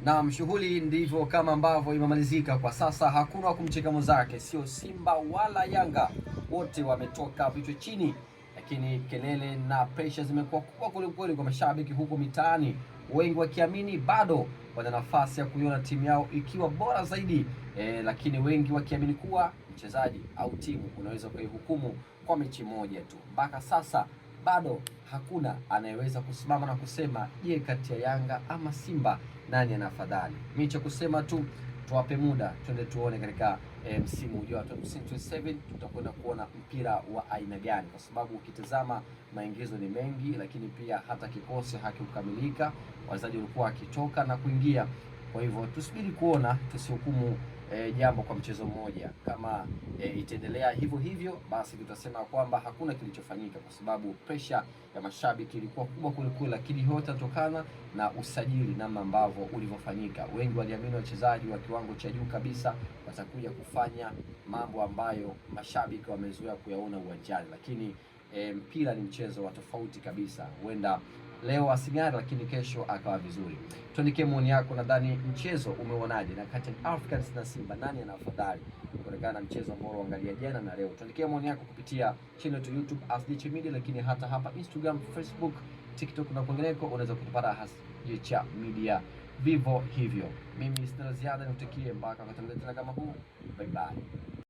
Na shughuli ndivyo kama ambavyo imemalizika kwa sasa. Hakuna wa kumcheka mwenzake, sio Simba wala Yanga, wote wametoka vichwa chini, lakini kelele na pressure zimekuwa kubwa kwelikweli kwa mashabiki huko mitaani, wengi wakiamini bado wana nafasi ya kuiona timu yao ikiwa bora zaidi, lakini wengi wakiamini kuwa mchezaji au timu unaweza kuihukumu kwa mechi moja tu. Mpaka sasa bado hakuna anayeweza kusimama na kusema je, kati ya Yanga ama Simba nani ana afadhali. Mimi cha kusema tu tuwape muda, twende tuone katika msimu ujao 2027 tutakwenda kuona mpira wa aina gani, kwa sababu ukitazama maingizo ni mengi, lakini pia hata kikosi hakikukamilika, wachezaji walikuwa wakitoka na kuingia. Kwa hivyo tusubiri kuona, tusihukumu jambo kwa mchezo mmoja. Kama itaendelea hivyo hivyo, basi tutasema kwamba hakuna kilichofanyika, kwa sababu pressure ya mashabiki ilikuwa kubwa kulikweli, lakini yote yanatokana na usajili namna ambavyo ulivyofanyika. Wengi waliamini wachezaji wa kiwango cha juu kabisa watakuja kufanya mambo ambayo mashabiki wamezoea kuyaona uwanjani, lakini mpira ni mchezo wa tofauti kabisa. Huenda leo asing'are, lakini kesho akawa vizuri. Tuandikie maoni yako, nadhani mchezo umeuonaje, na kati ya Africans na Simba nani ana afadhali kulingana na mchezo ambao unaangalia jana na leo? Tuandikie maoni yako kupitia channel yetu YouTube @DH Media, lakini hata hapa Instagram, Facebook, TikTok na kwingineko unaweza kutupata @DH Media vivyo hivyo. Mimi sina ziada, nikutakie mpaka wakati mwingine kama huu. Bye bye.